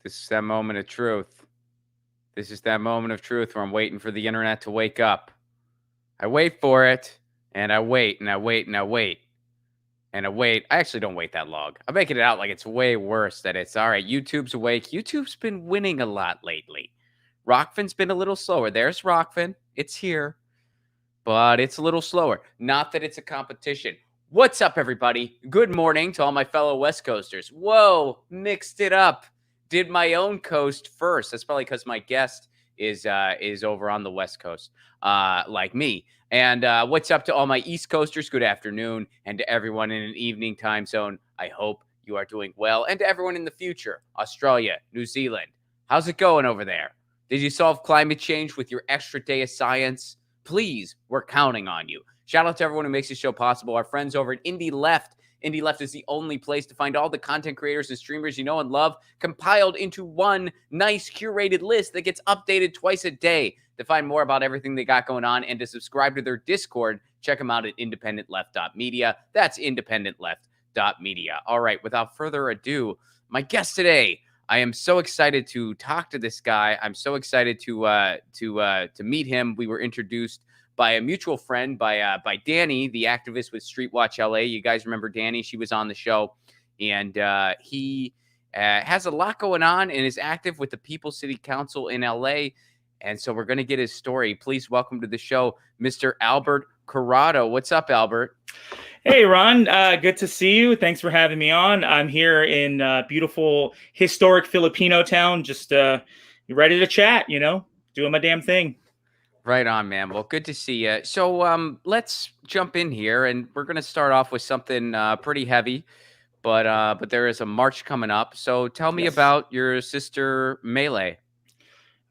This is that moment of truth. This is that moment of truth where I'm waiting for the internet to wake up. I wait for it, and I wait, and I wait, and I wait, and I wait. I actually don't wait that long. I'm making it out like it's way worse than it's all right. YouTube's awake. YouTube's been winning a lot lately. Rockfin's been a little slower. There's Rockfin. It's here, but it's a little slower. Not that it's a competition. What's up, everybody? Good morning to all my fellow West Coasters. Whoa, mixed it up. Did my own coast first. That's probably because my guest is over on the West Coast, like me. And what's up to all my East Coasters? Good afternoon, and to everyone in an evening time zone. I hope you are doing well, and to everyone in the future, Australia, New Zealand. How's it going over there? Did you solve climate change with your extra day of science? Please, we're counting on you. Shout out to everyone who makes this show possible. Our friends over at Indie Left. Indie Left is the only place to find all the content creators and streamers you know and love, compiled into one nice curated list that gets updated twice a day. To find more about everything they got going on and to subscribe to their Discord, check them out at independentleft.media. That's independentleft.media. All right, without further ado, my guest today. I am so excited to talk to this guy. I'm so excited to meet him. We were introduced by a mutual friend, by Danny, the activist with Street Watch LA. You guys remember Danny? She was on the show, and he has a lot going on and is active with the People's City Council in LA. And so we're going to get his story. Please welcome to the show, Mr. Albert Corrado. What's up, Albert? Hey, Ron. Good to see you. Thanks for having me on. I'm here in beautiful, historic Filipino town. Just ready to chat, doing my damn thing. Right on, man. Well, good to see you. So let's jump in here, and we're going to start off with something pretty heavy, but there is a march coming up. So tell me about your sister, Melly.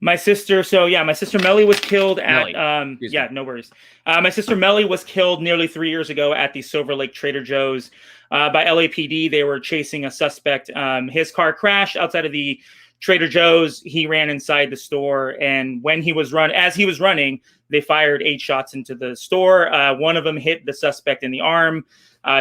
My sister, my sister Melly was killed at, Melly. No worries. My sister Melly was killed nearly 3 years ago at the Silver Lake Trader Joe's by LAPD. They were chasing a suspect. His car crashed outside of the Trader Joe's. He ran inside the store, and as he was running, they fired 8 shots into the store. One of them hit the suspect in the arm.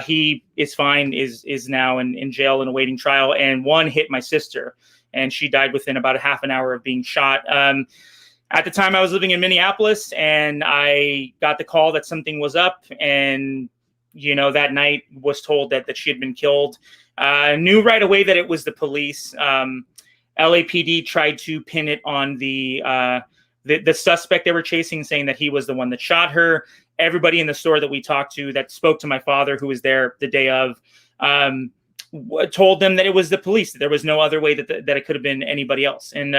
He is fine, is now in jail and awaiting trial, and one hit my sister, and she died within about a half an hour of being shot. At the time, I was living in Minneapolis, and I got the call that something was up, and that night was told that she had been killed. Knew right away that it was the police. LAPD tried to pin it on the suspect they were chasing, saying that he was the one that shot her. Everybody in the store that we talked to that spoke to my father, who was there the day of, told them that it was the police, that there was no other way that it could have been anybody else. And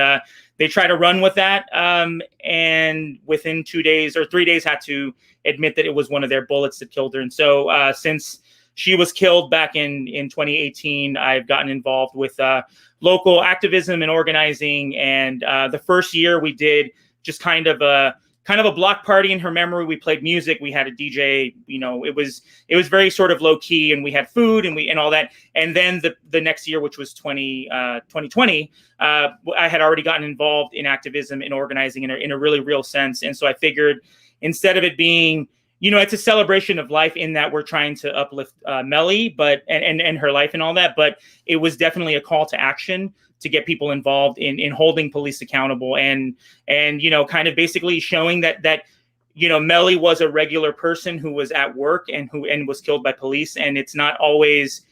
they tried to run with that. And within 2 days or 3 days had to admit that it was one of their bullets that killed her. And so since she was killed back in 2018, I've gotten involved with local activism and organizing. And the first year we did just kind of a block party in her memory. We played music. We had a DJ. It was very sort of low key, and we had food and all that. And then the next year, which was 2020, I had already gotten involved in activism and organizing in a really real sense. And so I figured, instead of it being, it's a celebration of life in that we're trying to uplift Melly, but and her life and all that. But it was definitely a call to action to get people involved in holding police accountable and kind of basically showing that Melly was a regular person who was at work and was killed by police. And it's not always,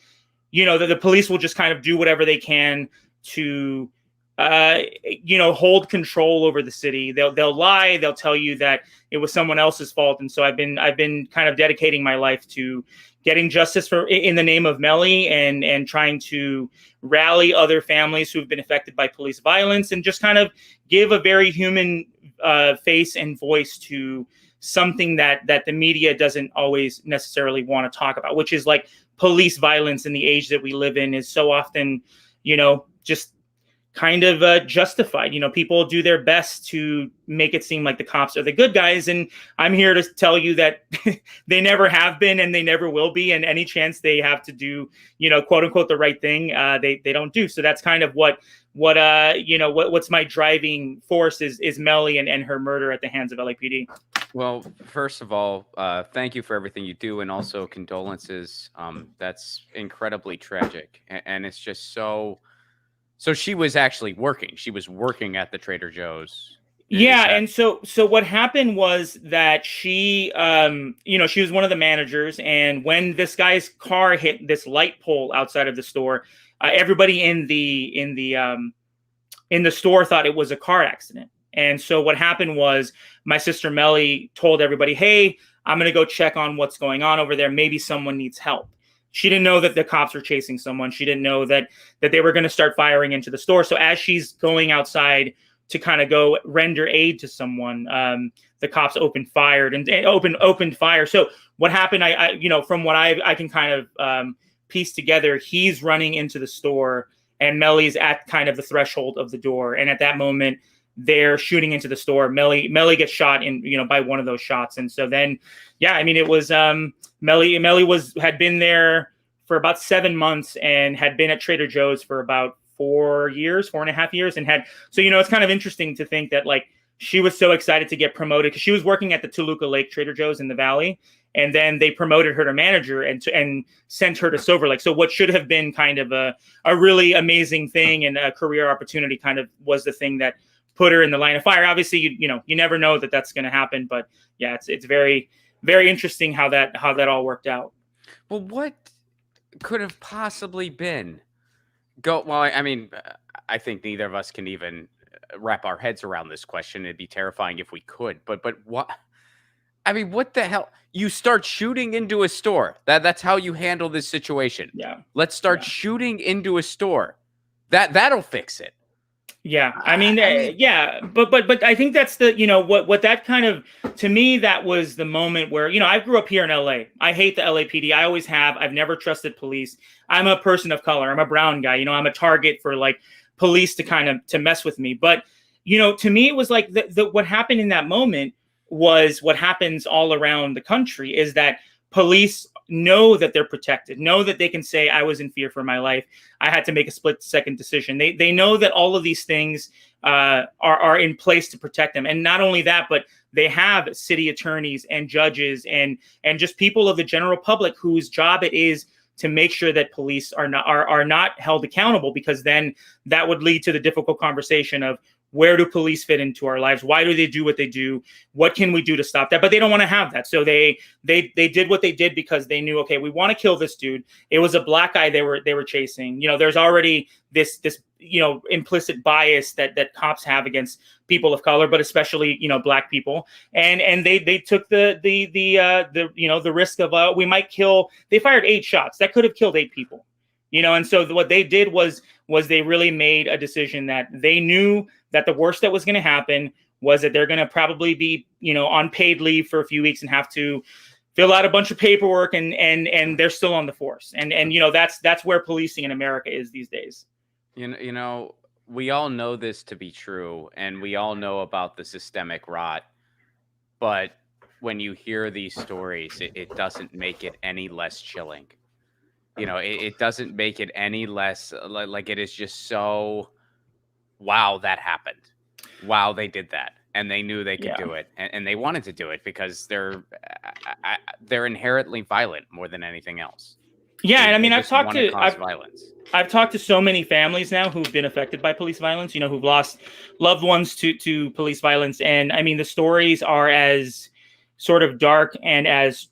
that the police will just kind of do whatever they can to hold control over the city. They'll lie. They'll tell you that it was someone else's fault. And so I've been kind of dedicating my life to getting justice in the name of Melly and trying to rally other families who've been affected by police violence and just kind of give a very human face and voice to something that the media doesn't always necessarily want to talk about, which is like police violence in the age that we live in is so often, just kind of justified. People do their best to make it seem like the cops are the good guys. And I'm here to tell you that they never have been and they never will be. And any chance they have to do, quote unquote, the right thing, they don't do. So that's kind of what's my driving force is Melly and her murder at the hands of LAPD. Well, first of all, thank you for everything you do. And also condolences. That's incredibly tragic. And it's just so So she was actually working. She was working at the Trader Joe's. Yeah, and so what happened was that she she was one of the managers, and when this guy's car hit this light pole outside of the store, everybody in the store thought it was a car accident. And so what happened was my sister Melly told everybody, "Hey, I'm going to go check on what's going on over there. Maybe someone needs help." She didn't know that the cops were chasing someone. She didn't know that they were going to start firing into the store. So as she's going outside to kind of go render aid to someone, the cops opened fire. So what happened? From what I can kind of piece together, he's running into the store, and Melly's at kind of the threshold of the door. And at that moment, they're shooting into the store. Melly gets shot by one of those shots. And so then, it was Melly had been there for about 7 months and had been at Trader Joe's for about 4.5 years, and it's kind of interesting to think that like she was so excited to get promoted because she was working at the Toluca Lake Trader Joe's in the Valley, and then they promoted her to manager and sent her to Silver Lake. So what should have been kind of a really amazing thing and a career opportunity kind of was the thing that put her in the line of fire. Obviously, you never know that that's going to happen, but yeah, it's very, very interesting how that all worked out. Well, what could have possibly been? I think neither of us can even wrap our heads around this question. It'd be terrifying if we could. But what? I mean, what the hell? You start shooting into a store. That's how you handle this situation. Yeah. Let's start shooting into a store. That'll fix it. Yeah, but I think that's the what that kind of, to me, that was the moment where I grew up here in LA. I hate the LAPD. I always have. I've never trusted police. I'm a person of color. I'm a brown guy. I'm a target for like police to mess with me. But to me, it was like what happened in that moment was what happens all around the country, is that police know that they're protected, know that they can say, I was in fear for my life. I had to make a split-second decision. They know that all of these things are in place to protect them. And not only that, but they have city attorneys and judges and just people of the general public whose job it is to make sure that police are not held accountable, because then that would lead to the difficult conversation of, where do police fit into our lives? Why do they do what they do? What can we do to stop that? But they don't want to have that. So they did what they did because they knew, okay, we want to kill this dude. It was a black guy they were chasing. There's already this implicit bias that cops have against people of color, but especially black people. And they took the risk of we might kill. They fired 8 shots that could have killed 8 people. And so what they did was they really made a decision that they knew that the worst that was going to happen was that they're going to probably be, on paid leave for a few weeks and have to fill out a bunch of paperwork, and they're still on the force. And that's where policing in America is these days. We all know this to be true, and we all know about the systemic rot, but when you hear these stories, it doesn't make it any less chilling. It doesn't make it any less like it is just so, wow, that happened. Wow, they did that. And they knew they could do it. And they wanted to do it because they're inherently violent more than anything else. Yeah, and I've talked to so many families now who've been affected by police violence, who've lost loved ones to police violence. And the stories are as sort of dark and as,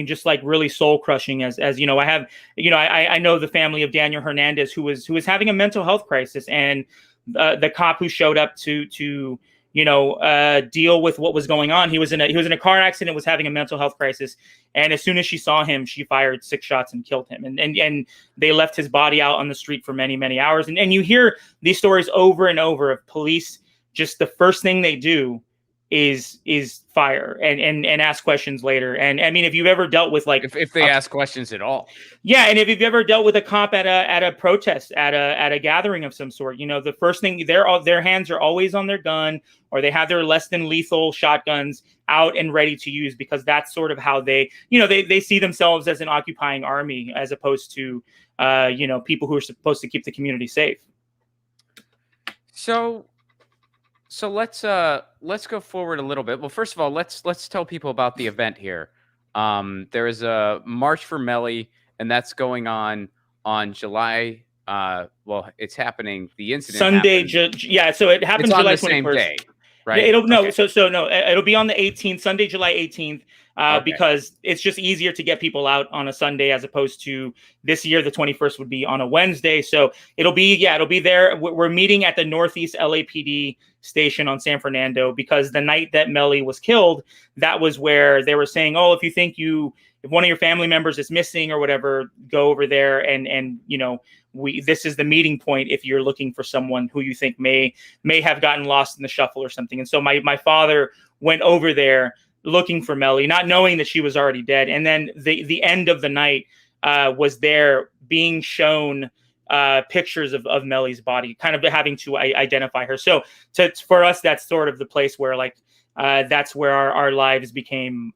just like really soul crushing as I have, I know the family of Daniel Hernandez, who was having a mental health crisis, and the cop who showed up to deal with what was going on. He was in a car accident, was having a mental health crisis. And as soon as she saw him, she fired 6 shots and killed him. And they left his body out on the street for many, many hours. And you hear these stories over and over of police, just the first thing they do is fire and ask questions later. And if you've ever dealt with if they ask questions at all. Yeah, and if you've ever dealt with a cop at a protest, at a gathering of some sort, the first thing, their hands are always on their gun, or they have their less than lethal shotguns out and ready to use, because that's sort of how they see themselves as an occupying army, as opposed to people who are supposed to keep the community safe. So let's go forward a little bit. Well, first of all, let's tell people about the event here. There is a March for Melly, and that's going on July well, it's happening. The incident Sunday, happened. yeah. So it happened It's on July the same 21st. day, right? It'll no, Okay. so it'll be on the 18th, Sunday, July 18th, Okay. because it's just easier to get people out on a Sunday as opposed to this year. The 21st would be on a Wednesday, so it'll be there. We're meeting at the Northeast LAPD station on San Fernando because the night that Melly was killed, that was where they were saying, oh, if you think if one of your family members is missing or whatever, go over there and this is the meeting point if you're looking for someone who you think may have gotten lost in the shuffle or something. And so my father went over there looking for Melly, not knowing that she was already dead. And then the end of the night was there being shown pictures of Melly's body, kind of having to identify her. So for us, that's sort of the place where that's where our lives became,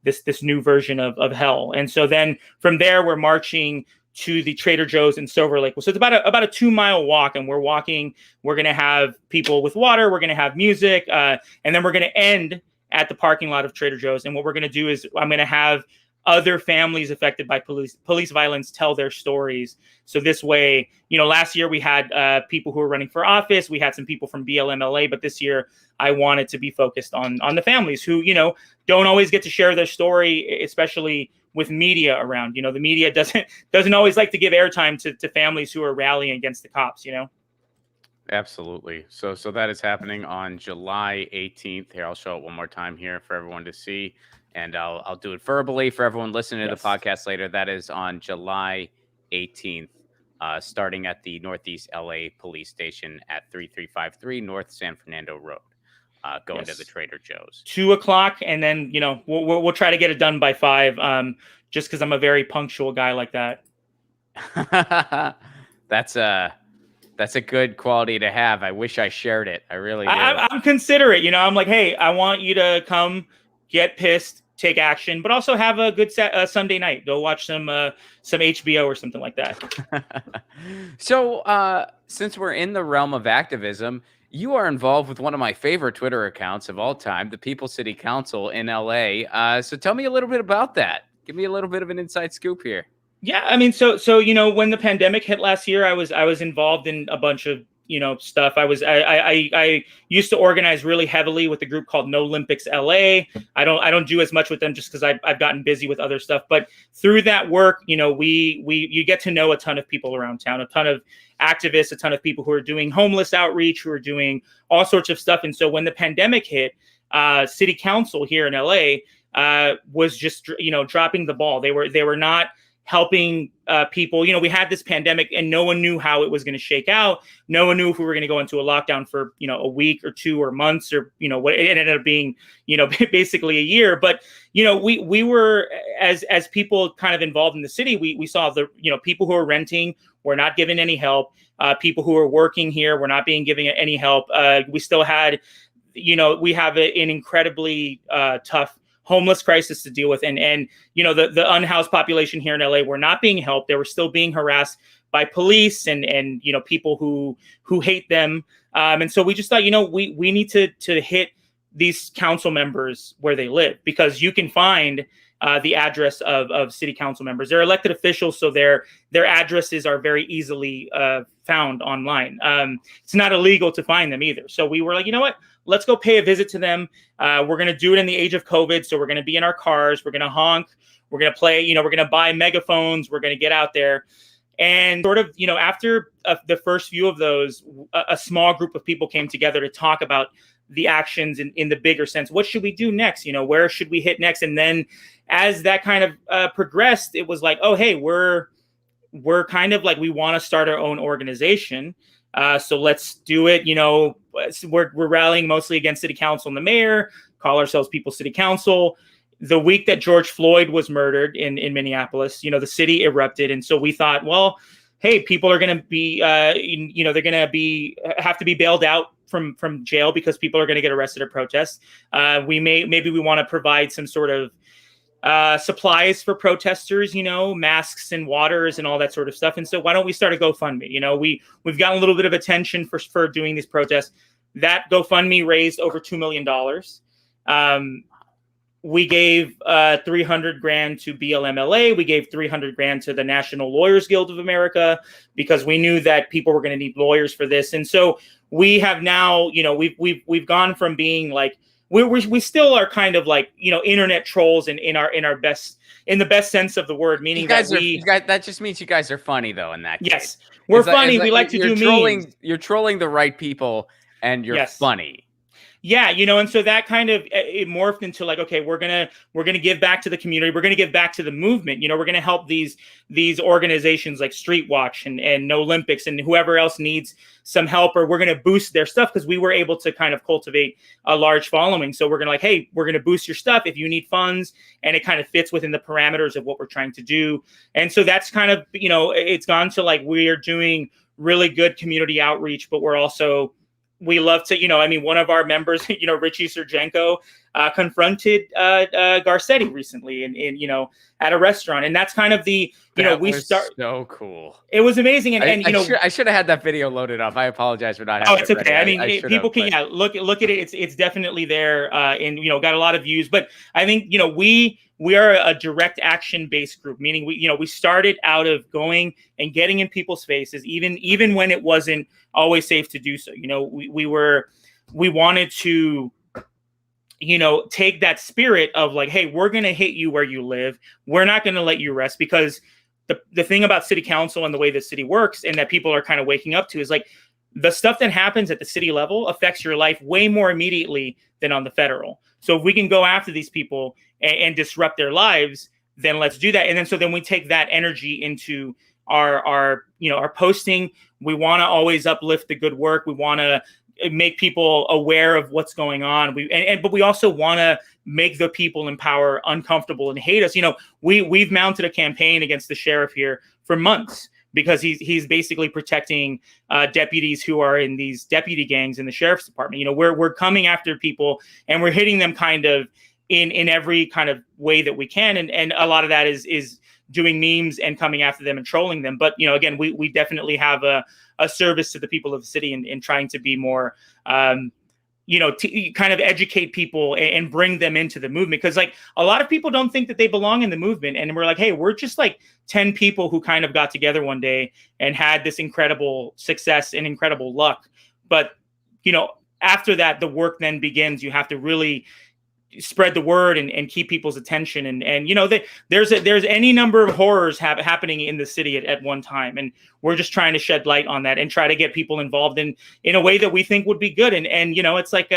this new version of hell. And so then from there, we're marching to the Trader Joe's in Silver Lake. So it's about a 2-mile walk, and we're walking. We're going to have people with water. We're going to have music, and then we're going to end at the parking lot of Trader Joe's. And what we're going to do is I'm going to have other families affected by police violence tell their stories. So this way, last year we had people who were running for office. We had some people from BLMLA, but this year I wanted to be focused on the families who, don't always get to share their story, especially with media around. The media doesn't always like to give airtime to families who are rallying against the cops, Absolutely. So that is happening on July 18th. Here, I'll show it one more time here for everyone to see, and I'll do it verbally for everyone listening to the podcast later. That is on July 18th, starting at the Northeast LA Police Station at 3353 North San Fernando Road. Going to the Trader Joe's. 2:00, and then we'll try to get it done by 5. Just because I'm a very punctual guy like that. That's a good quality to have. I wish I shared it. I really do. I'm considerate. I'm like, hey, I want you to come, get pissed, take action, but also have a good Sunday night. Go watch some HBO or something like that. So since we're in the realm of activism, you are involved with one of my favorite Twitter accounts of all time, the People City Council in LA. So tell me a little bit about that. Give me a little bit of an inside scoop here. Yeah, I mean, so when the pandemic hit last year, I was involved in a bunch of stuff. I used to organize really heavily with a group called No Olympics LA. I don't do as much with them just because I've gotten busy with other stuff. But through that work, you get to know a ton of people around town, a ton of activists, a ton of people who are doing homeless outreach, who are doing all sorts of stuff. And so when the pandemic hit, City Council here in LA was just dropping the ball. They were not helping people. We had this pandemic and no one knew how it was going to shake out. No one knew if we were going to go into a lockdown for, a week or 2 or months or, what it ended up being, basically a year. But, we were, as people kind of involved in the city, we saw the, people who are renting were not given any help. People who are working here were not being given any help. We still had, we have an incredibly tough homeless crisis to deal with. And the unhoused population here in LA were not being helped. They were still being harassed by police and people who hate them. And so we just thought, we need to hit these council members where they live, because you can find the address of city council members. They're elected officials, so their addresses are very easily found online. It's not illegal to find them either. So we were like, you know what? Let's go pay a visit to them. We're going to do it in the age of COVID. So we're going to be in our cars. We're going to honk. We're going to play, we're going to buy megaphones. We're going to get out there. And sort of, after the first few of those, a small group of people came together to talk about the actions in the bigger sense. What should we do next? Where should we hit next? And then as that kind of progressed, it was like, oh, hey, we're kind of like, we want to start our own organization. So let's do it. We're rallying mostly against city council and the mayor, call ourselves People City Council. The week that George Floyd was murdered in Minneapolis, the city erupted. And so we thought, well, hey, people are going to be, they're going to have to be bailed out from jail because people are going to get arrested at protests. Maybe we want to provide some sort of supplies for protesters, masks and waters and all that sort of stuff. And so why don't we start a GoFundMe? We've gotten a little bit of attention for doing these protests. That GoFundMe raised over $2 million. we gave 300 grand to BLMLA. We gave 300 grand to the National Lawyers Guild of America, because we knew that people were going to need lawyers for this. And so we have now, we've gone from being like, we still are kind of like, internet trolls in the best sense of the word, meaning that just means you guys are funny though. In that yes, case. we're funny. We like to do memes. You're trolling the right people, and you're funny. Yeah, and so that kind of it morphed into like, okay, we're gonna give back to the community. We're gonna give back to the movement. We're gonna help these organizations like Street Watch and No Olympics and whoever else needs some help, or we're gonna boost their stuff, because we were able to kind of cultivate a large following. So we're gonna like, hey, we're gonna boost your stuff if you need funds, and it kind of fits within the parameters of what we're trying to do. And so that's kind of it's gone to like, we are doing really good community outreach, but we're also, we love to, one of our members, Richie Sergenko, confronted Garcetti recently in at a restaurant. And that's kind of the, so cool. It was amazing. And I should have had that video loaded up. I apologize for not having it's okay. Ready. People can, look at it. It's definitely there and, got a lot of views. But I think, we are a direct action based group, meaning we started out of going and getting in people's faces, even when it wasn't always safe to do so. We wanted to, take that spirit of like, hey, we're going to hit you where you live. We're not going to let you rest, because the thing about city council and the way the city works, and that people are kind of waking up to, is like, the stuff that happens at the city level affects your life way more immediately than on the federal. So if we can go after these people and disrupt their lives, then let's do that. And then we take that energy into our posting. We want to always uplift the good work. We want to make people aware of what's going on. But we also want to make the people in power uncomfortable and hate us. We've mounted a campaign against the sheriff here for months, because he's basically protecting deputies who are in these deputy gangs in the sheriff's department. We're coming after people, and we're hitting them kind of in every kind of way that we can. And a lot of that is doing memes and coming after them and trolling them. But, again, we definitely have a service to the people of the city in trying to be more, kind of educate people and bring them into the movement. Because like, a lot of people don't think that they belong in the movement. And we're like, hey, we're just like 10 people who kind of got together one day and had this incredible success and incredible luck. But, after that, the work then begins. You have to really spread the word and keep people's attention. And there's any number of horrors happening in the city at one time. And we're just trying to shed light on that and try to get people involved in a way that we think would be good. And it's like,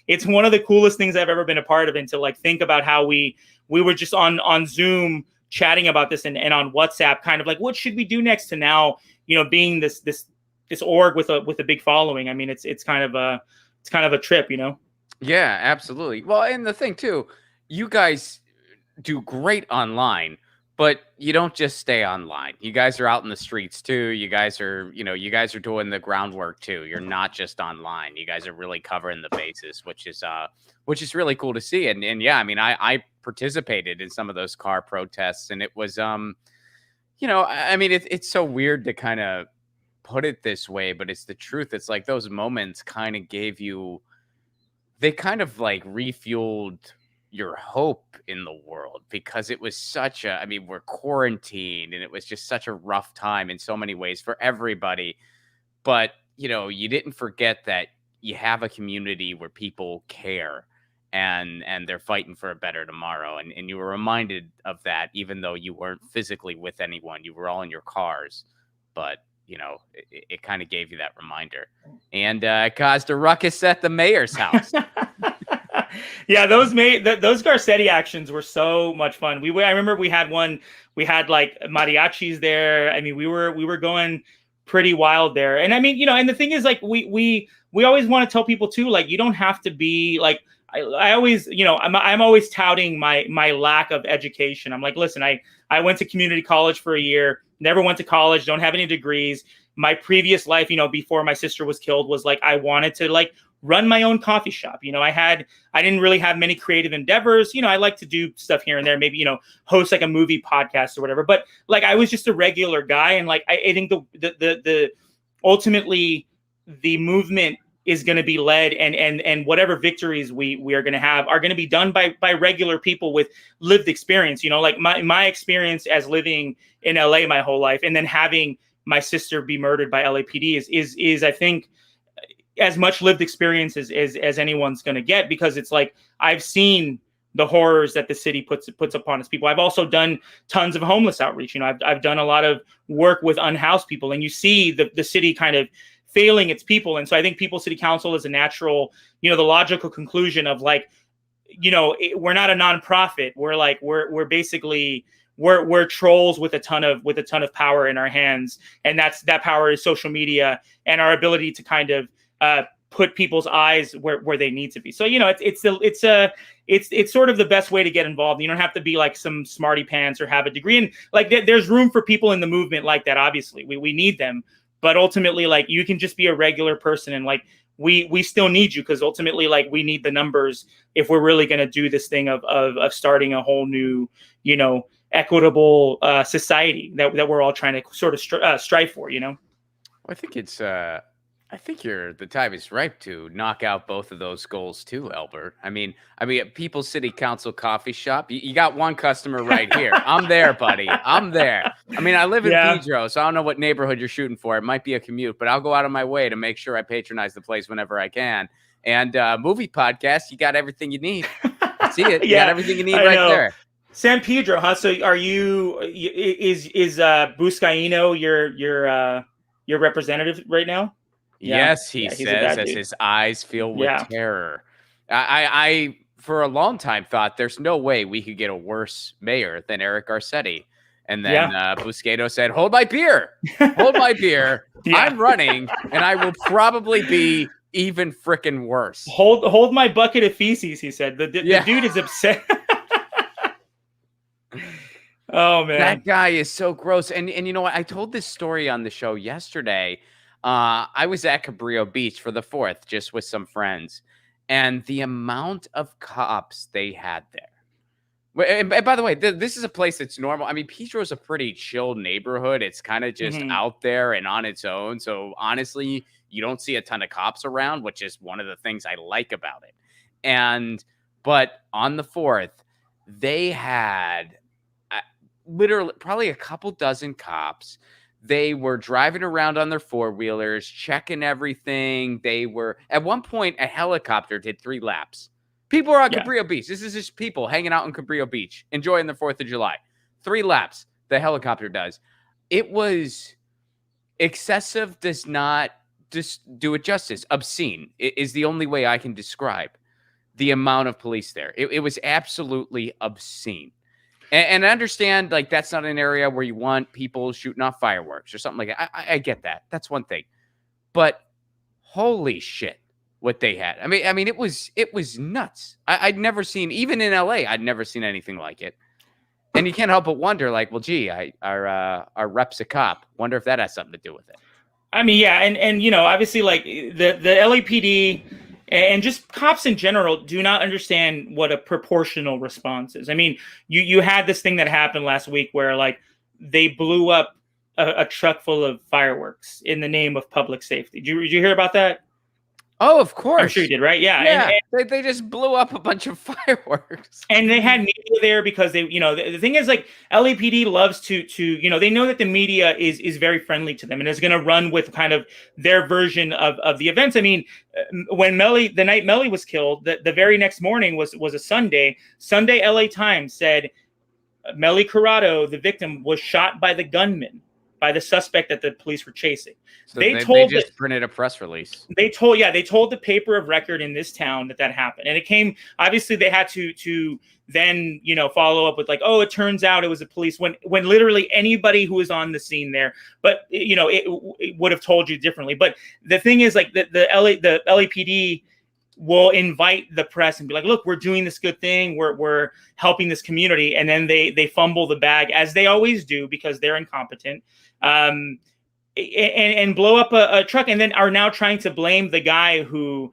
it's one of the coolest things I've ever been a part of. And to like, think about how we were just on Zoom chatting about this and on WhatsApp, kind of like, what should we do next, to now, being this org with a big following. I mean, it's kind of a trip, Yeah, absolutely. Well, and the thing too, you guys do great online, but you don't just stay online. You guys are out in the streets too. You guys are doing the groundwork too. You're not just online. You guys are really covering the bases, which is really cool to see. And yeah, I mean, I participated in some of those car protests, and it was, I mean, it's so weird to kind of put it this way, but it's the truth. It's like those moments kind of they kind of like refueled your hope in the world, because it was we're quarantined, and it was just such a rough time in so many ways for everybody. But, you didn't forget that you have a community where people care and they're fighting for a better tomorrow. And you were reminded of that, even though you weren't physically with anyone, you were all in your cars, but it kind of gave you that reminder, and caused a ruckus at the mayor's house. Yeah, those Garcetti actions were so much fun. I remember we had like mariachis there. I mean, we were going pretty wild there. And I mean, and the thing is, like, we always want to tell people too, like, you don't have to be like, I always, I'm always touting my lack of education. I'm like, listen, I went to community college for a year, never went to college, don't have any degrees. My previous life, before my sister was killed, was like, I wanted to like run my own coffee shop. I didn't really have many creative endeavors. I like to do stuff here and there, maybe, host like a movie podcast or whatever. But like, I was just a regular guy. And like, I think the ultimately the movement is going to be led, and whatever victories we are going to have are going to be done by regular people with lived experience. Like my experience as living in LA my whole life, and then having my sister be murdered by LAPD is I think as much lived experience as anyone's going to get, because it's like I've seen the horrors that the city puts upon its people. I've also done tons of homeless outreach. I've done a lot of work with unhoused people, and you see the city kind of failing its people. And so I think People's City Council is a natural, the logical conclusion of like, we're not a nonprofit. We're basically we're trolls with a ton of power in our hands, and that power is social media and our ability to kind of put people's eyes where they need to be. So it's sort of the best way to get involved. You don't have to be like some smarty pants or have a degree, and like there's room for people in the movement like that. Obviously, we need them, but ultimately, like, you can just be a regular person, and like we still need you, because ultimately, like, we need the numbers if we're really going to do this thing of starting a whole new, equitable society that we're all trying to sort of strive for. I think I think the time is ripe to knock out both of those goals too, Albert. I mean, at People's City Council coffee shop, you got one customer right here. I'm there, buddy. I'm there. I mean, I live in Pedro, so I don't know what neighborhood you're shooting for. It might be a commute, but I'll go out of my way to make sure I patronize the place whenever I can. And movie podcast, you got everything you need. I see it. You got everything you need right there. San Pedro, huh? So are you? Is Buscaino your representative right now? Yes, he says, as his eyes fill with terror. I for a long time thought there's no way we could get a worse mayor than Eric Garcetti. And then Buscaino said, "Hold my beer. Hold my beer. I'm running, and I will probably be even freaking worse. Hold my bucket of feces," he said. The dude is upset. Oh, man. That guy is so gross. And you know what? I told this story on the show yesterday. I was at Cabrillo Beach for the 4th, just with some friends. And the amount of cops they had there. And by the way, this is a place that's normal. I mean, Pedro is a pretty chill neighborhood. It's kind of just out there and on its own. So honestly, you don't see a ton of cops around, which is one of the things I like about it. But on the 4th, they had literally probably a couple dozen cops. They were driving around on their 4-wheelers, checking everything. They were, at one point, a helicopter did 3 laps. People are on Cabrillo Beach. This is just people hanging out on Cabrillo Beach, enjoying the 4th of July. 3 laps, the helicopter does. It was excessive, does not just do it justice. Obscene is the only way I can describe the amount of police there. It was absolutely obscene. And I understand, like, that's not an area where you want people shooting off fireworks or something like that. I get that. That's one thing. But holy shit, what they had. I mean, it was nuts. I'd never seen, even in LA, I'd never seen anything like it. And you can't help but wonder, like, well, gee, our rep's a cop. Wonder if that has something to do with it. I mean, yeah, and obviously, like, the LAPD and just cops in general do not understand what a proportional response is. I mean, you had this thing that happened last week where, like, they blew up a truck full of fireworks in the name of public safety. Did you hear about that? Oh, of course. I'm sure you did, right? Yeah. And they just blew up a bunch of fireworks. And they had media there because they, the thing is, like, LAPD loves to, they know that the media is very friendly to them and is going to run with kind of their version of the events. I mean, when the night Melly was killed, the very next morning was a Sunday. Sunday LA Times said Melly Corrado, the victim, was shot by the gunman, by the suspect that the police were chasing. So they just printed a press release. They told the paper of record in this town that happened. And it came, obviously they had to then, follow up with, like, oh, it turns out it was a police, when literally anybody who was on the scene there, but it would have told you differently. But the thing is, like, the LAPD will invite the press and be like, look, we're doing this good thing. We're helping this community. And then they fumble the bag, as they always do, because they're incompetent. And blow up a truck, and then are now trying to blame the guy who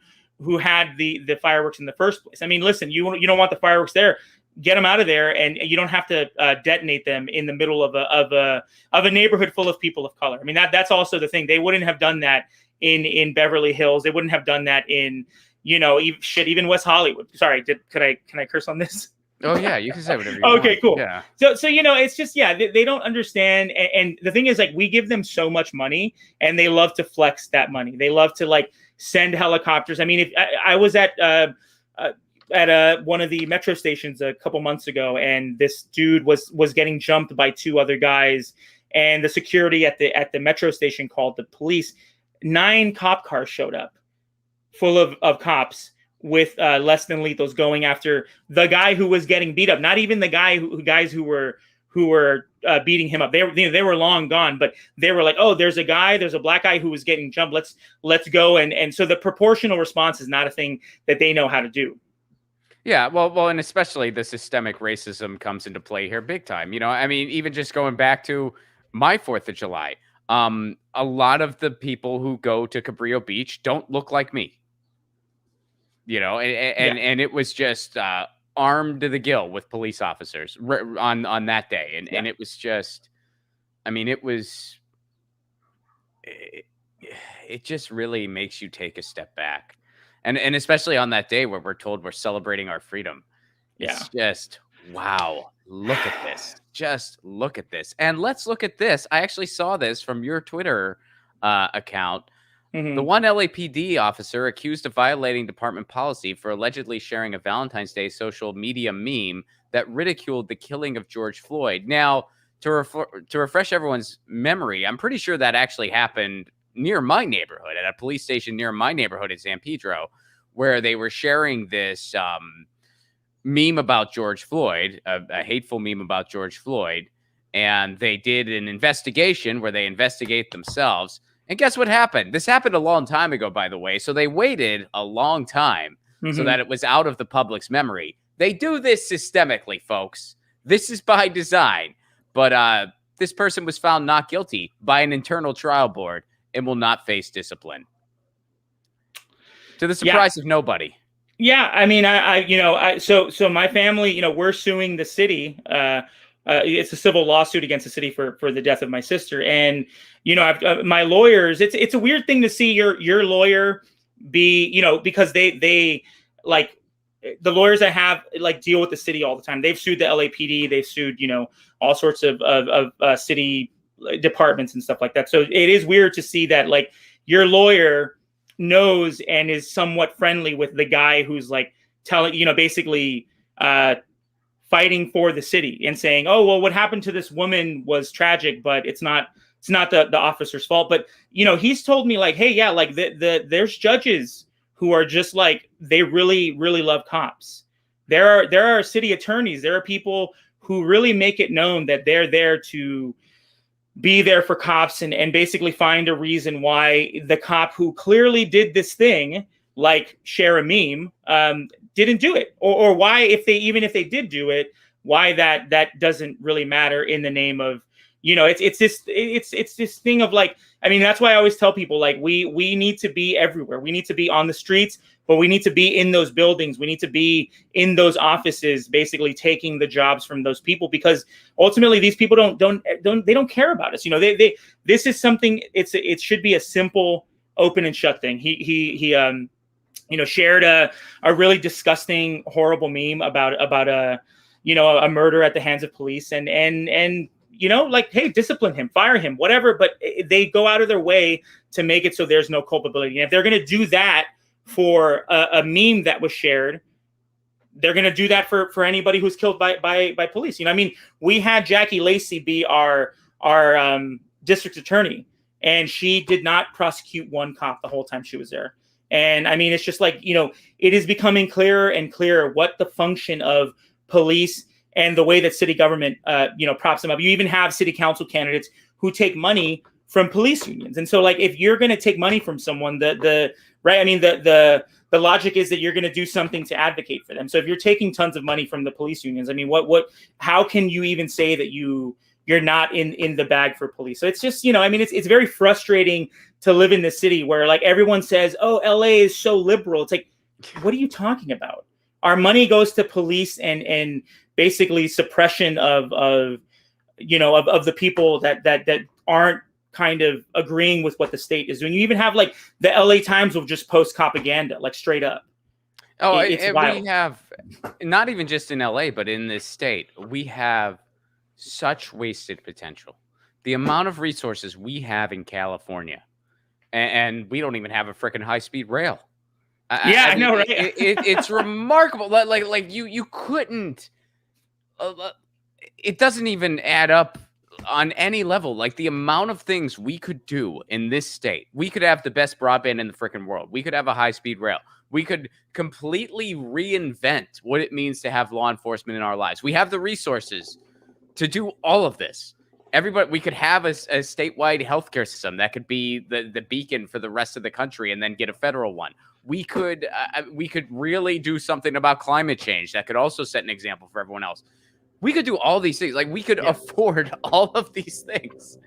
had the fireworks in the first place. I mean, listen, you don't want the fireworks there. Get them out of there, and you don't have to detonate them in the middle of a neighborhood full of people of color. I mean, that's also the thing. They wouldn't have done that in Beverly Hills. They wouldn't have done that in, even West Hollywood. Sorry, can I curse on this? Oh yeah, you can say whatever you want. Okay, cool. Yeah. So it's just, they don't understand. And the thing is, like, we give them so much money and they love to flex that money. They love to like send helicopters. I mean, if I was at one of the metro stations a couple months ago, and this dude was getting jumped by two other guys, and the security at the metro station called the police. 9 cop cars showed up full of cops with less than lethals going after the guy who was getting beat up. Not even the guys who were beating him up. They were long gone, but they were like, oh, there's a black guy who was getting jumped. Let's go. And so the proportional response is not a thing that they know how to do. Yeah, well, and especially the systemic racism comes into play here big time. I mean, even just going back to my 4th of July, a lot of the people who go to Cabrillo Beach don't look like me. And it was just armed to the gill with police officers on that day. And it was just, I mean, it just really makes you take a step back. And especially on that day where we're told we're celebrating our freedom. It's just, wow, look at this. Just look at this. And let's look at this. I actually saw this from your Twitter account. Mm-hmm. The one LAPD officer accused of violating department policy for allegedly sharing a Valentine's Day social media meme that ridiculed the killing of George Floyd. Now, to refresh everyone's memory, I'm pretty sure that actually happened near my neighborhood, at a police station near my neighborhood in San Pedro, where they were sharing this meme about George Floyd, a hateful meme about George Floyd. And they did an investigation where they investigate themselves. And guess what happened? This happened a long time ago, by the way. So they waited a long time so that it was out of the public's memory. They do this systemically, folks. This is by design. But this person was found not guilty by an internal trial board and will not face discipline, to the surprise of nobody. Yeah, I mean, so my family, we're suing the city. It's a civil lawsuit against the city for the death of my sister. And, my lawyers, it's a weird thing to see your lawyer be, because they like the lawyers that have like deal with the city all the time. They've sued the LAPD. They've sued, all sorts of city departments and stuff like that. So it is weird to see that like your lawyer knows and is somewhat friendly with the guy who's like telling, basically fighting for the city and saying, oh, well, what happened to this woman was tragic, but it's not the officer's fault. But, he's told me like, hey, yeah, like there's judges who are just like, they really, really love cops. There are city attorneys. There are people who really make it known that they're there to be there for cops and basically find a reason why the cop who clearly did this thing, like share a meme, didn't do it, or why, if they did do it, why that doesn't really matter in the name of, it's this thing of like, I mean, that's why I always tell people like we need to be everywhere. We need to be on the streets, but we need to be in those buildings. We need to be in those offices, basically taking the jobs from those people, because ultimately these people don't care about us. This is something. It should be a simple open and shut thing. He shared a really disgusting, horrible meme about a murder at the hands of police, and like, hey, discipline him, fire him, whatever. But they go out of their way to make it so there's no culpability. And if they're going to do that for a meme that was shared, they're going to do that for anybody who's killed by police. I mean, we had Jackie Lacey be our district attorney, and she did not prosecute one cop the whole time she was there. And I mean, it's just like, it is becoming clearer and clearer what the function of police and the way that city government, props them up. You even have city council candidates who take money from police unions. And so like, if you're going to take money from someone, the logic is that you're going to do something to advocate for them. So if you're taking tons of money from the police unions, I mean, how can you even say that you're not in the bag for police? So it's just, it's very frustrating to live in this city where like everyone says, oh, LA is so liberal. It's like, what are you talking about? Our money goes to police and basically suppression of the people that aren't kind of agreeing with what the state is doing. You even have like the LA Times will just post propaganda, like straight up. Oh, It's wild. We have, not even just in LA, but in this state, we have such wasted potential. The amount of resources we have in California, and we don't even have a freaking high-speed rail. I know, right? It's remarkable. Like you couldn't. It doesn't even add up on any level. Like the amount of things we could do in this state. We could have the best broadband in the freaking world. We could have a high-speed rail. We could completely reinvent what it means to have law enforcement in our lives. We have the resources to do all of this. Everybody, we could have a statewide healthcare system that could be the beacon for the rest of the country, and then get a federal one. We could really do something about climate change that could also set an example for everyone else. We could do all these things. Like we could afford all of these things.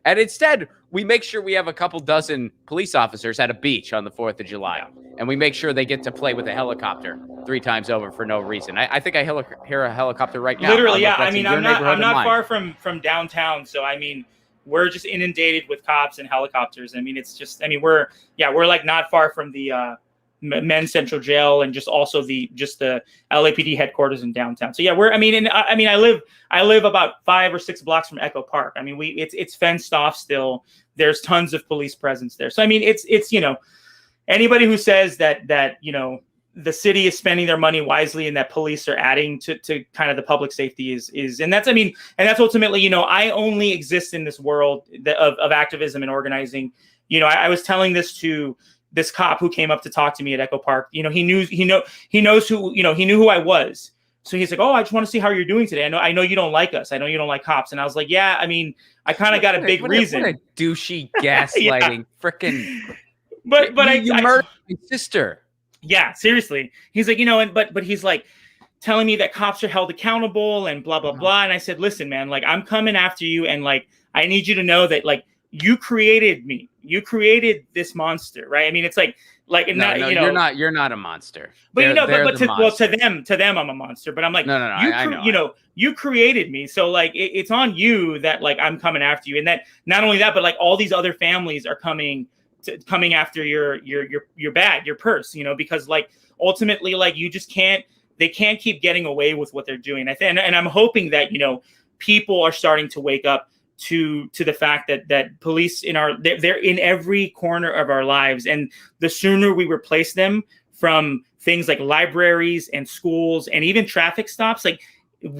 And instead, we make sure we have a couple dozen police officers at a beach on the 4th of July. Yeah. And we make sure they get to play with a helicopter 3 times over for no reason. I think I hear a helicopter right now. Literally, yeah. I mean, I'm not far from downtown. So, I mean, we're just inundated with cops and helicopters. I mean, it's just, I mean, we're like not far from the Men's Central Jail, and just also the LAPD headquarters in downtown. So yeah, I live about 5 or 6 blocks from Echo Park. I mean, it's fenced off still. There's tons of police presence there. So I mean, it's anybody who says that the city is spending their money wisely and that police are adding to kind of the public safety is and that's ultimately, I only exist in this world of activism and organizing. I was telling this to this cop who came up to talk to me at Echo Park. He knew who I was. So he's like, "Oh, I just want to see how you're doing today. I know you don't like us. I know you don't like cops." And I was like, "Yeah, I mean, I kind of got a big reason." What a douchey gaslighting, freaking. But you murdered my sister. Yeah, seriously. He's like, but he's like telling me that cops are held accountable and blah blah blah. And I said, "Listen, man, like I'm coming after you, and like I need you to know that like you created me. You created this monster, right? I mean, it's like you're not a monster. But to them I'm a monster. But I'm like, no, I know. You created me, so like it's on you that like I'm coming after you, and that not only that, but like all these other families are coming after your bag, your purse, because like ultimately like they can't keep getting away with what they're doing. And I'm hoping that people are starting to wake up to the fact that police they're in every corner of our lives, and the sooner we replace them from things like libraries and schools and even traffic stops, like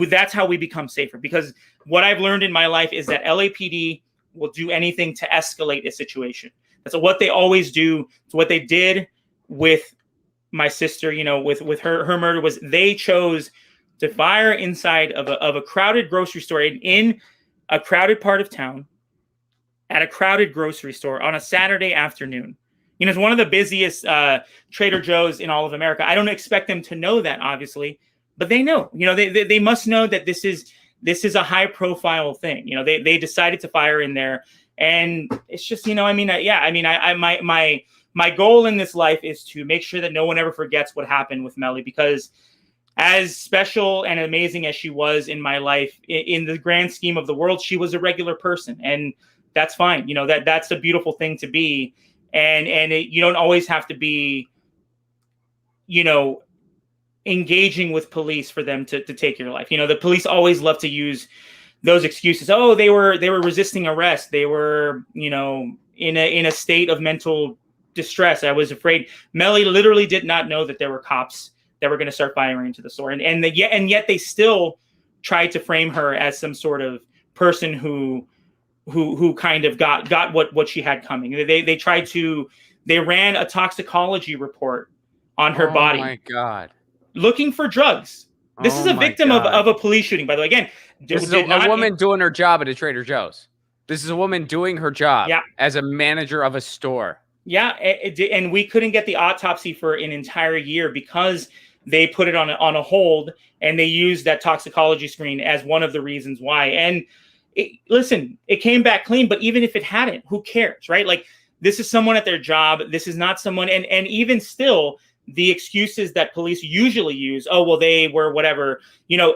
that's how we become safer. Because what I've learned in my life is that LAPD will do anything to escalate a situation. That's what they always do. It's what they did with my sister, with her murder. Was they chose to fire inside of a crowded grocery store in a crowded part of town at a crowded grocery store on a Saturday afternoon. It's one of the busiest Trader Joe's in all of America. I don't expect them to know that, obviously, but they know. They must know that this is a high profile thing. They decided to fire in there, and it's just my goal in this life is to make sure that no one ever forgets what happened with Melly, because as special and amazing as she was in my life, in the grand scheme of the world, she was a regular person, and that's fine. That's a beautiful thing to be, and you don't always have to be, engaging with police for them to take your life. The police always love to use those excuses. Oh, they were resisting arrest. They were, in a state of mental distress. I was afraid. Melly literally did not know that there were cops that were going to start firing into the store, and yet they still tried to frame her as some sort of person who kind of got what she had coming. They ran a toxicology report on her body. Oh my God. Looking for drugs. This is a victim of a police shooting, by the way. Again, this is a woman doing her job at a Trader Joe's. This is a woman doing her job as a manager of a store. Yeah, and we couldn't get the autopsy for an entire year because they put it on a hold, and they used that toxicology screen as one of the reasons why. And it came back clean, but even if it hadn't, who cares, right? Like, this is someone at their job. This is not someone, and even still, the excuses that police usually use, oh, well, they were whatever.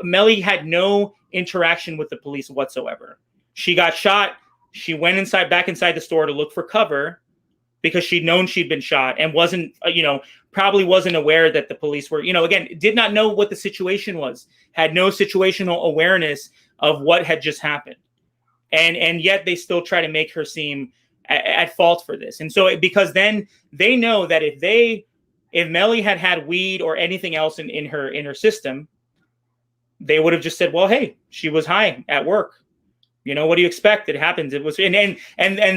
Melly had no interaction with the police whatsoever. She got shot She went back inside the store to look for cover because she'd known she'd been shot and wasn't, probably wasn't aware that the police were, again, did not know what the situation was, had no situational awareness of what had just happened. And yet they still try to make her seem at fault for this. And so because then they know that if Melly had weed or anything else in her system, they would have just said, well, hey, she was high at work. What do you expect? It happens. It was, and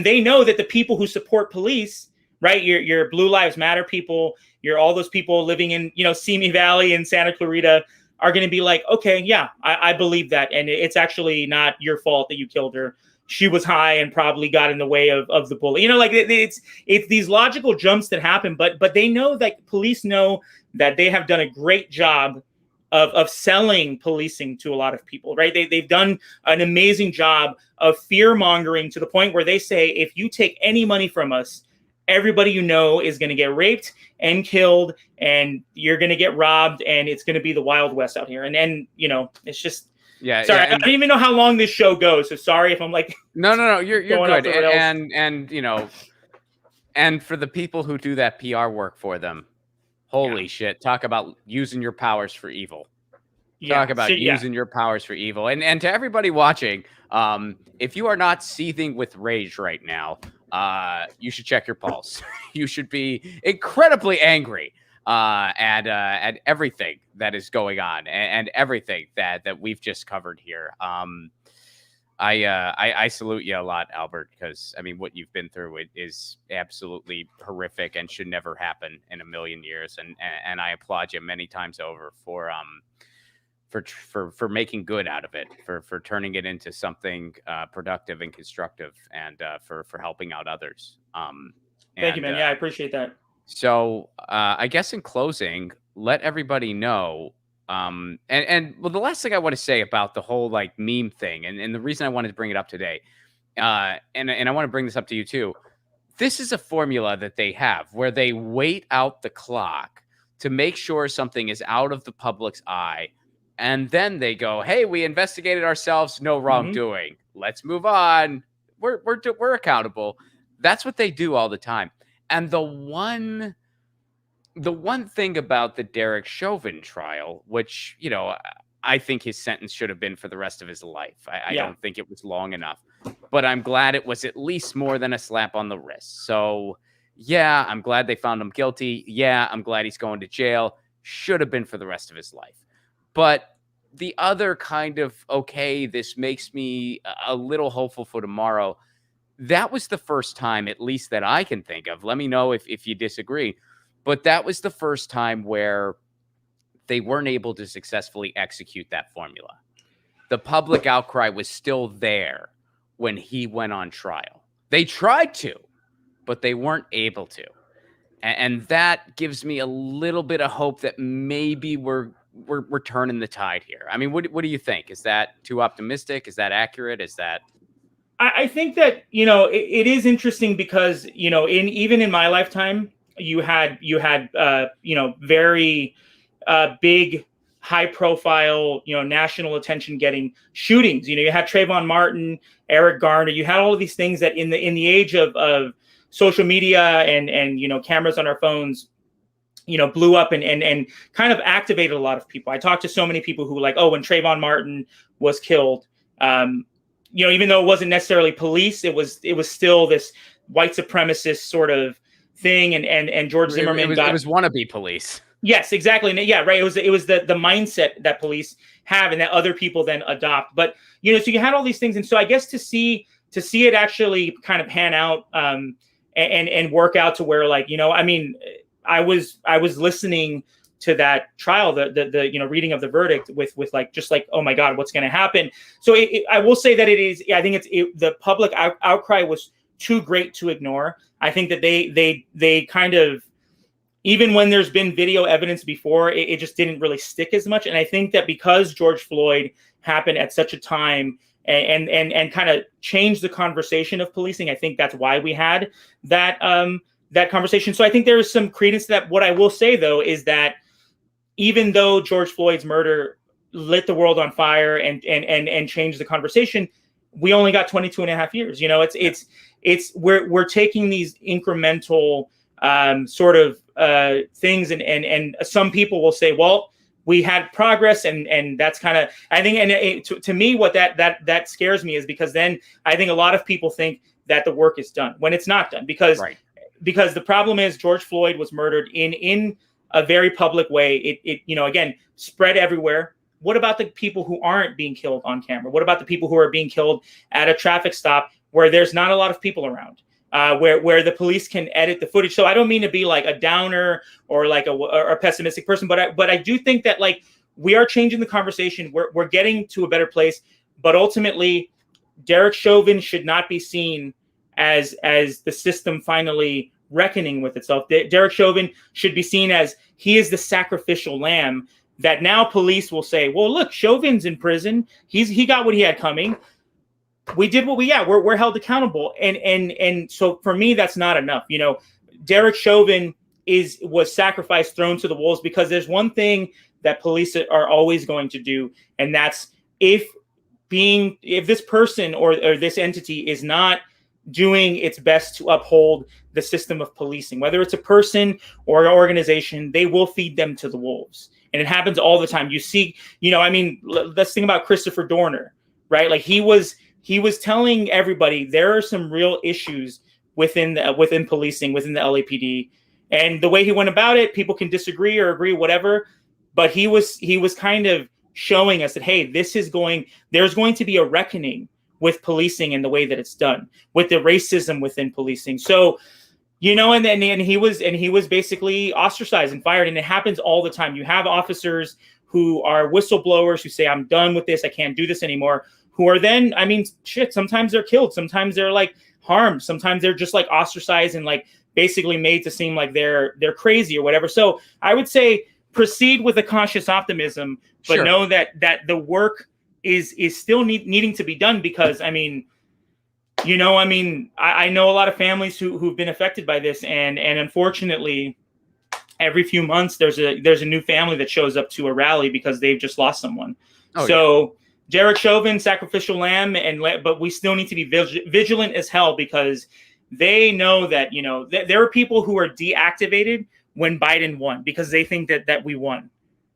they know that the people who support police, right? Your Blue Lives Matter people, all those people living in, Simi Valley and Santa Clarita are going to be like, okay, yeah, I believe that. And it's actually not your fault that you killed her. She was high and probably got in the way of the bullet. It's these logical jumps that happen, but they know that police know that they have done a great job of selling policing to a lot of people, right? They've done an amazing job of fear mongering to the point where they say, if you take any money from us, everybody is going to get raped and killed, and you're going to get robbed, and it's going to be the Wild West out here. And it's just, yeah. Sorry, yeah, I don't even know how long this show goes, so sorry if I'm like, no, you're good. And for the people who do that PR work for them, holy shit! Talk about using your powers for evil. Talk about using your powers for evil. And to everybody watching, if you are not seething with rage right now, you should check your pulse. You should be incredibly angry at everything that is going on and everything that we've just covered here. I salute you a lot, Albert, because what you've been through is absolutely horrific and should never happen in a million years. And I applaud you many times over for making good out of it, for turning it into something productive and constructive, and for helping out others. Thank you, man. Yeah, I appreciate that. So I guess in closing, let everybody know. Well, the last thing I want to say about the whole meme thing, and the reason I wanted to bring it up today, and I want to bring this up to you too. This is a formula that they have where they wait out the clock to make sure something is out of the public's eye. And then they go, hey, we investigated ourselves. No wrongdoing. Let's move on. We're accountable. That's what they do all the time. And the one thing about the Derek Chauvin trial, which, I think his sentence should have been for the rest of his life. I don't think it was long enough. But I'm glad it was at least more than a slap on the wrist. So, yeah, I'm glad they found him guilty. Yeah, I'm glad he's going to jail. Should have been for the rest of his life. But the other kind of, okay, this makes me a little hopeful for tomorrow. That was the first time, at least that I can think of. Let me know if you disagree. But that was the first time where they weren't able to successfully execute that formula. The public outcry was still there when he went on trial. They tried to, but they weren't able to. And that gives me a little bit of hope that maybe we're turning the tide here. What do you think? Is that too optimistic? Is that accurate? Is that? I think that, it is interesting because, even in my lifetime, you had very big, high profile, national attention getting shootings. You had Trayvon Martin, Eric Garner. You had all of these things that in the age of social media and cameras on our phones, blew up and kind of activated a lot of people. I talked to so many people who when Trayvon Martin was killed, even though it wasn't necessarily police, it was still this white supremacist sort of thing. And George Zimmerman it was wannabe police. Yes, exactly. Yeah, right. It was the mindset that police have and that other people then adopt. But so you had all these things, and so I guess to see it actually kind of pan out and work out to where I was listening to that trial, the reading of the verdict with oh my God, what's going to happen? So I will say that it is. I think the public outcry was too great to ignore. I think that they kind of, even when there's been video evidence before, it just didn't really stick as much. And I think that because George Floyd happened at such a time and kind of changed the conversation of policing, I think that's why we had that conversation. So I think there is some credence to that. What I will say, though, is that even though George Floyd's murder lit the world on fire and changed the conversation, we only got 22 and a half years. It's we're taking these incremental sort of things, and some people will say, well, we had progress, and that's kind of, I think, and to me, what that scares me is because then I think a lot of people think that the work is done when it's not done, because the problem is George Floyd was murdered in a very public way. It again, spread everywhere. What about the people who aren't being killed on camera? What about the people who are being killed at a traffic stop where there's not a lot of people around, where the police can edit the footage? So I don't mean to be like a downer or like a pessimistic person, but I do think that, like, we are changing the conversation. We're getting to a better place, but ultimately, Derek Chauvin should not be seen as the system finally reckoning with itself. Derek Chauvin should be seen as he is the sacrificial lamb that now police will say, well, look, Chauvin's in prison. He got what he had coming. We did what we're held accountable. And so for me, that's not enough. Derek Chauvin was sacrificed, thrown to the wolves, because there's one thing that police are always going to do. And that's if this person or this entity is not doing its best to uphold the system of policing, whether it's a person or an organization, they will feed them to the wolves. And it happens all the time. You see, let's think about Christopher Dorner, right? Like he was telling everybody there are some real issues within policing, within the LAPD. And the way he went about it, people can disagree or agree, whatever. But he was kind of showing us that, hey, there's going to be a reckoning with policing and the way that it's done, with the racism within policing. So, and he was basically ostracized and fired. And it happens all the time. You have officers who are whistleblowers who say, I'm done with this, I can't do this anymore, who are then, sometimes they're killed, sometimes they're like harmed, sometimes they're just like ostracized and like basically made to seem like they're crazy or whatever. So I would say proceed with a cautious optimism, but know that the work is still needing to be done, because I know a lot of families who've been affected by this, and unfortunately every few months there's a new family that shows up to a rally because they've just lost someone. Derek Chauvin, sacrificial lamb, but we still need to be vigilant as hell, because they know that there are people who are deactivated when Biden won because they think that we won,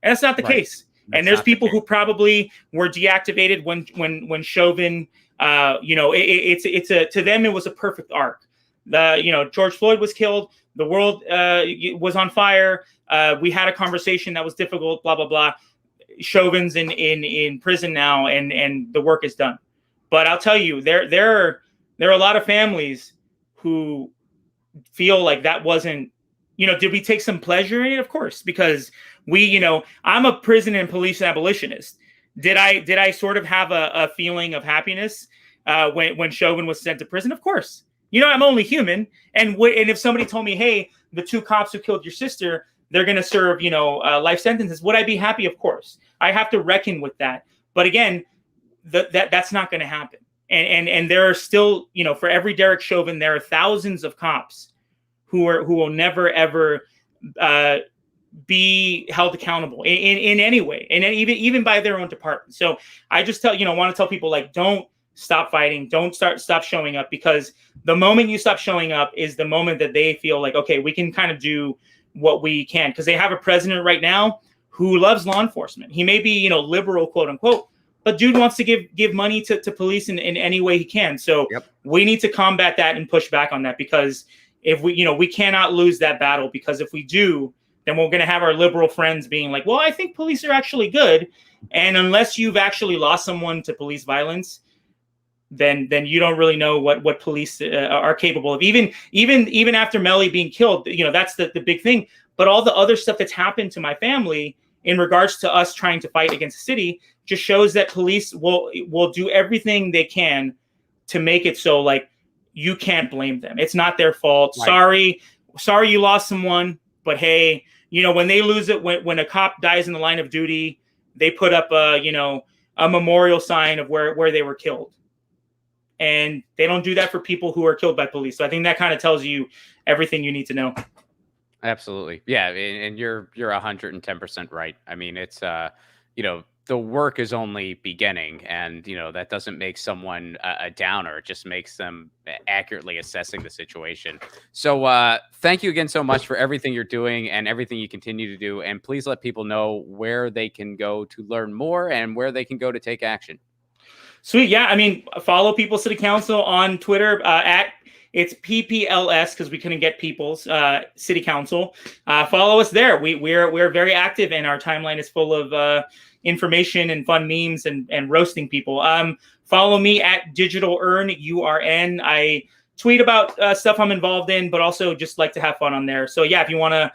and that's not the case. And there's people who probably were deactivated when Chauvin, to them it was a perfect arc. George Floyd was killed, the world was on fire. We had a conversation that was difficult, blah blah blah. Chauvin's in prison now, and the work is done. But I'll tell you, there are a lot of families who feel like that wasn't. Did we take some pleasure in it? Of course, because I'm a prison and police abolitionist. Did I sort of have a feeling of happiness when Chauvin was sent to prison? Of course. I'm only human. And if somebody told me, hey, the two cops who killed your sister, they're going to serve, life sentences, would I be happy? Of course. I have to reckon with that. But again, that's not going to happen. And there are still, for every Derek Chauvin, there are thousands of cops who will never ever be held accountable in any way, and even by their own department. So I just want to tell people, like, don't stop fighting, don't stop showing up, because the moment you stop showing up is the moment that they feel like, okay, we can kind of do what we can, because they have a president right now who loves law enforcement. He may be liberal, quote unquote, but dude wants to give money to police in any way he can. So we need to combat that and push back on that, because if we cannot lose that battle, because if we do, then we're going to have our liberal friends being like, well, I think police are actually good. And unless you've actually lost someone to police violence, then you don't really know what police are capable of. Even after Melly being killed, that's the big thing. But all the other stuff that's happened to my family in regards to us trying to fight against the city just shows that police will do everything they can to make it so, like, you can't blame them. It's not their fault. Right. Sorry you lost someone, but hey, when they lose it, when a cop dies in the line of duty, they put up a memorial sign of where they were killed. And they don't do that for people who are killed by police. So I think that kind of tells you everything you need to know. Absolutely. Yeah. And you're 110% right. I mean, it's, the work is only beginning, and that doesn't make someone a downer. It just makes them accurately assessing the situation. So thank you again so much for everything you're doing and everything you continue to do, and please let people know where they can go to learn more and where they can go to take action. Sweet. Yeah. I mean, follow People's City Council on Twitter it's PPLS because we couldn't get People's City Council. Follow us there. We're very active, and our timeline is full of information and fun memes and roasting people. Follow me at DigitalUrn, URN. I tweet about stuff I'm involved in, but also just like to have fun on there. So yeah, if you want to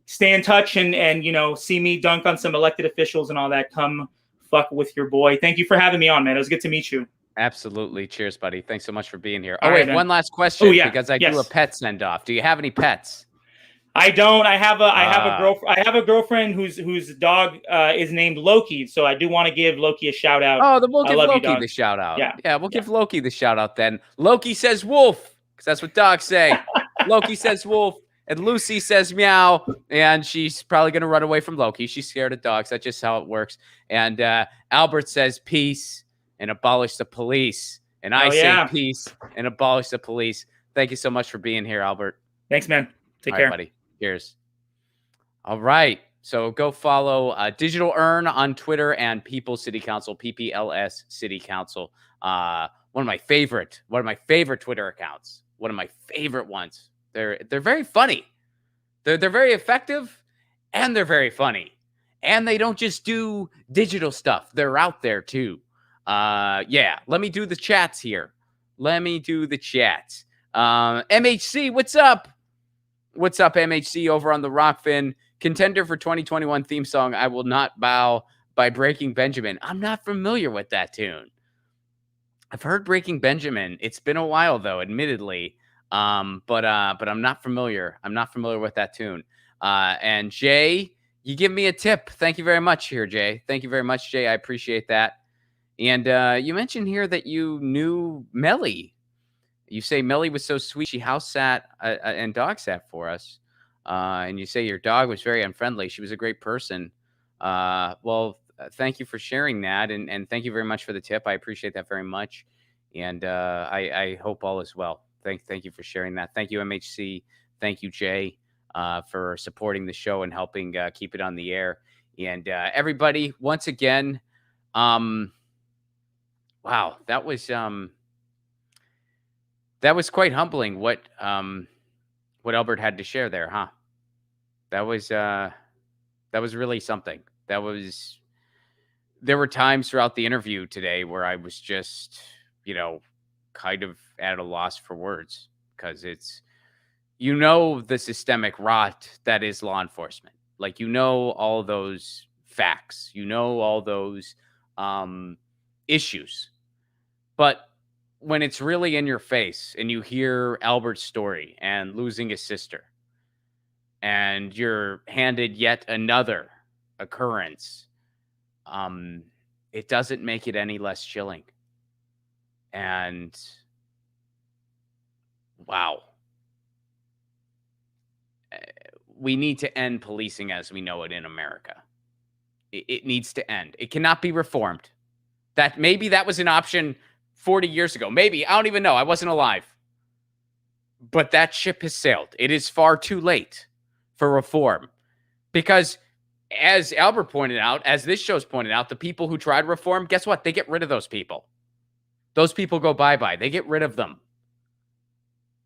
stay in touch and see me dunk on some elected officials and all that, come fuck with your boy. Thank you for having me on, man. It was good to meet you. Absolutely. Cheers, buddy. Thanks so much for being here. All wait, right, one last question, because I do a Yes. pet send off. Do you have any pets? I don't. I have a girlfriend whose dog is named Loki, so I do want to give Loki a shout out. Oh, then we'll give Loki you, the shout out. Yeah, we'll give Loki the shout out then. Loki says wolf, because that's what dogs say. Loki says wolf, and Lucy says meow, and she's probably going to run away from Loki. She's scared of dogs. That's just how it works. And Albert says peace and abolish the police. And I say peace and abolish the police. Thank you so much for being here, Albert. Thanks, man. Take care. Right, buddy. Cheers. All right. So go follow DigitalUrn on Twitter and People's City Council, PPLS City Council. One of my favorite Twitter accounts. One of my favorite ones. They're very funny. They're very effective, and they're very funny. And they don't just do digital stuff. They're out there too. Yeah. Let me do the chats here. MHC, what's up? What's up, MHC, over on the Rockfin? Contender for 2021 theme song, I Will Not Bow by Breaking Benjamin. I'm not familiar with that tune. I've heard Breaking Benjamin. It's been a while, though, admittedly. But I'm not familiar. I'm not familiar with that tune. And Jay, you give me a tip. Thank you very much here, Jay. Thank you very much, Jay. I appreciate that. And you mentioned here that you knew Melly. You say Melly was so sweet. She house sat and dog sat for us. And you say your dog was very unfriendly. She was a great person. Well, thank you for sharing that. And thank you very much for the tip. I appreciate that very much. And I hope all is well. Thank you for sharing that. Thank you, MHC. Thank you, Jay, for supporting the show and helping keep it on the air. And everybody, once again, wow, that was quite humbling. What Albert had to share there, huh? That was really something. There were times throughout the interview today where I was just, kind of at a loss for words, because it's, the systemic rot that is law enforcement. Like, all those facts, all those issues. But when it's really in your face and you hear Albert's story and losing his sister, and you're handed yet another occurrence, it doesn't make it any less chilling. And wow, we need to end policing as we know it in America. It needs to end. It cannot be reformed. Maybe that was an option 40 years ago. Maybe. I don't even know. I wasn't alive. But that ship has sailed. It is far too late for reform. Because as Albert pointed out, as this show's pointed out, the people who tried reform, guess what? They get rid of those people. Those people go bye-bye. They get rid of them.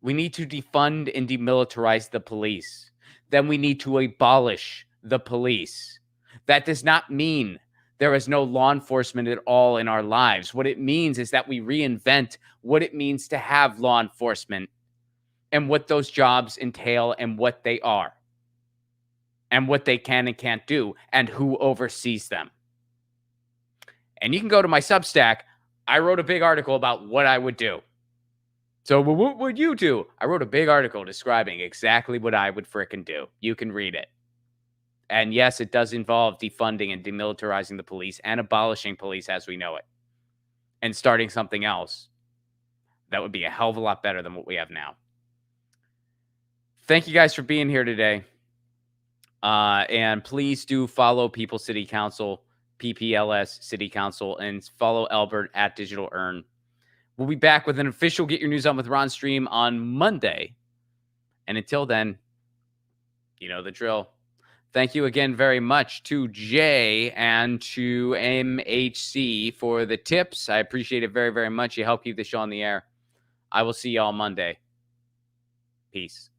We need to defund and demilitarize the police. Then we need to abolish the police. That does not mean there is no law enforcement at all in our lives. What it means is that we reinvent what it means to have law enforcement and what those jobs entail and what they are and what they can and can't do and who oversees them. And you can go to my Substack. I wrote a big article about what I would do. So what would you do? I wrote a big article describing exactly what I would frickin' do. You can read it. And yes, it does involve defunding and demilitarizing the police and abolishing police as we know it. And starting something else that would be a hell of a lot better than what we have now. Thank you guys for being here today. And please do follow People's City Council, PPLS City Council, and follow Albert at Digital Earn. We'll be back with an official Get Your News On with Ron stream on Monday. And until then, you know the drill. Thank you again very much to Jay and to MHC for the tips. I appreciate it very, very much. You help keep the show on the air. I will see you all Monday. Peace.